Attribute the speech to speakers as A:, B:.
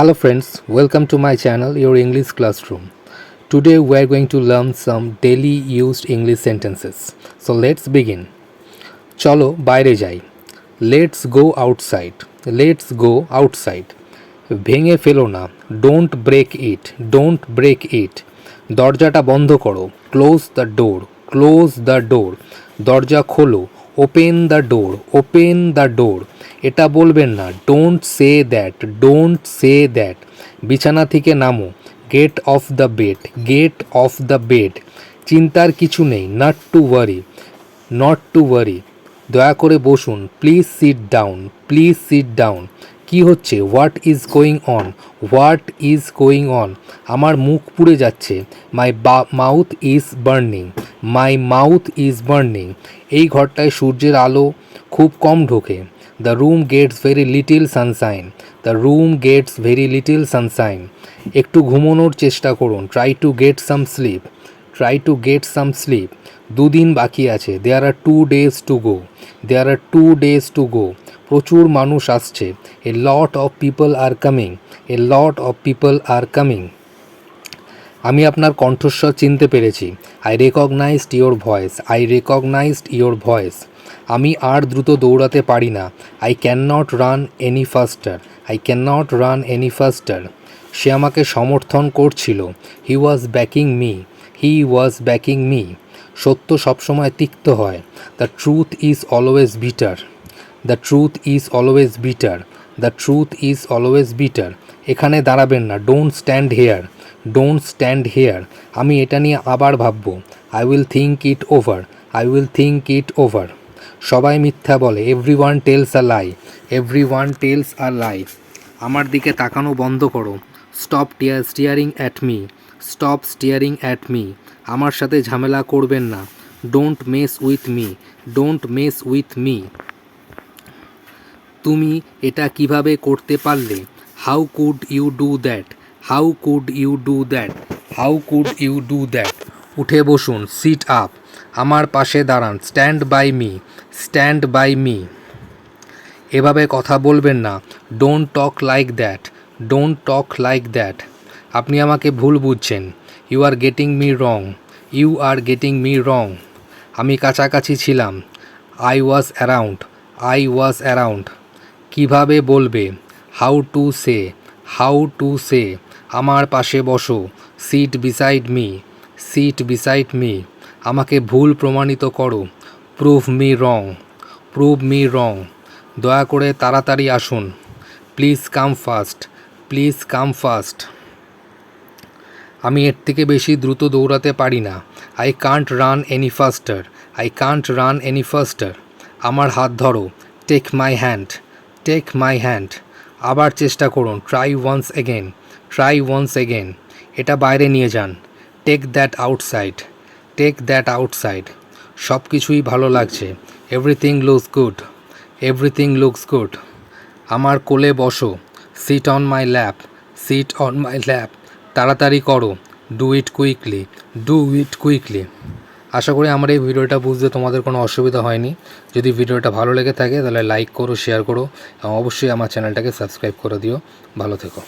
A: Hello friends, welcome to my channel, your English classroom. Today we are going to learn some daily used English sentences. So let's begin. Cholo বাইরে যাই. Let's go outside. Let's go outside. ভেঙে ফেলো না. Don't break it. Don't break it. দরজাটা বন্ধ করো. Close the door. Close the door. দরজা খোলো. Open the door. Open the door. এটা বলবেন না. Don't say that. Don't say that. বিছানা থেকে নামো. Get off the bed. Get off the bed. চিন্তার কিছু নেই. Not to worry. Not to worry. দয়া করে বসুন. Please sit down. Please sit down. কি হচ্ছে? What is going on? What is going on? আমার মুখ পুড়ে যাচ্ছে. My mouth is burning. My mouth is burning. এই ঘরটায় সূর্যের আলো খুব কম ঢোকে. The room gets very little sunshine. The room gets very little sunshine. একটু ঘুমানোর চেষ্টা করুন. Try to get some sleep. Try to get some sleep. দুদিন বাকি আছে. There are 2 days to go. There are 2 days to go. প্রচুর মানুষ আসছে. A lot of people are coming. A lot of people are coming. আমি আপনার কণ্ঠস্বর চিনতে পেরেছি. I recognized your voice. I recognized your voice. আমি আর দ্রুত দৌড়াতে পারি না. I cannot run any faster. I cannot run any faster. সে আমাকে সমর্থন করছিল. He was backing me. He was backing me. সত্য সবসময় তিক্ত হয়. The truth is always bitter. The truth is always bitter. The truth is always bitter. এখানে দাঁড়াবেন না. Don't stand here. Don't stand here. আমি এটা নিয়ে আবার ভাববো. I will think it over. I will think it over. সবাই মিথ্যা বলে. Everyone tells a lie. Everyone tells a lie. আমার দিকে তাকানো বন্ধ করো. Stop staring at me. Stop staring at me. আমার সাথে ঝামেলা করবেন না. Don't mess with me. Don't mess with me. তুমি এটা কিভাবে করতে পারলে? How could you do that? How could you do that? How could you do that? উঠে বসুন. Sit up. আমার পাশে দাঁড়ান. Stand by me. Stand by me. এভাবে কথা বলবেন না. Don't talk like that. Don't talk like that. আপনি আমাকে ভুল বুঝছেন. You are getting me wrong. You are getting me wrong. আমি কাছাকাছি ছিলাম. I was around. I was around. কিভাবে বলবে? How to say. How to say. আমার পাশে বসো. Sit beside me. Sit beside me. আমাকে ভুল প্রমাণিত করো. Prove me wrong. Prove me wrong. দয়া করে তাড়াতাড়ি আসুন. Please come fast. Please come fast. আমি এর থেকে বেশি দ্রুত দৌড়াতে পারি না. I can't run any faster. I can't run any faster. আমার হাত ধরো. Take my hand. Take my hand. আবার চেষ্টা করুন. Try once again. Try once again. এটা বাইরে নিয়ে যান. Take that outside. Take that outside. সব কিছুই ভালো লাগছে. Everything looks good. Everything looks good. আমার কোলে বসো. Sit on my lap. Sit on my lap. তাড়াতাড়ি করো. Do it quickly. Do it quickly. আশা করি আমার এই ভিডিওটা বুঝতে তোমাদের কোনো অসুবিধা হয়নি. যদি ভিডিওটা ভালো লেগে থাকে তাহলে লাইক করো, শেয়ার করো এবং অবশ্যই আমার চ্যানেলটাকে সাবস্ক্রাইব করে দিও. ভালো থেকো.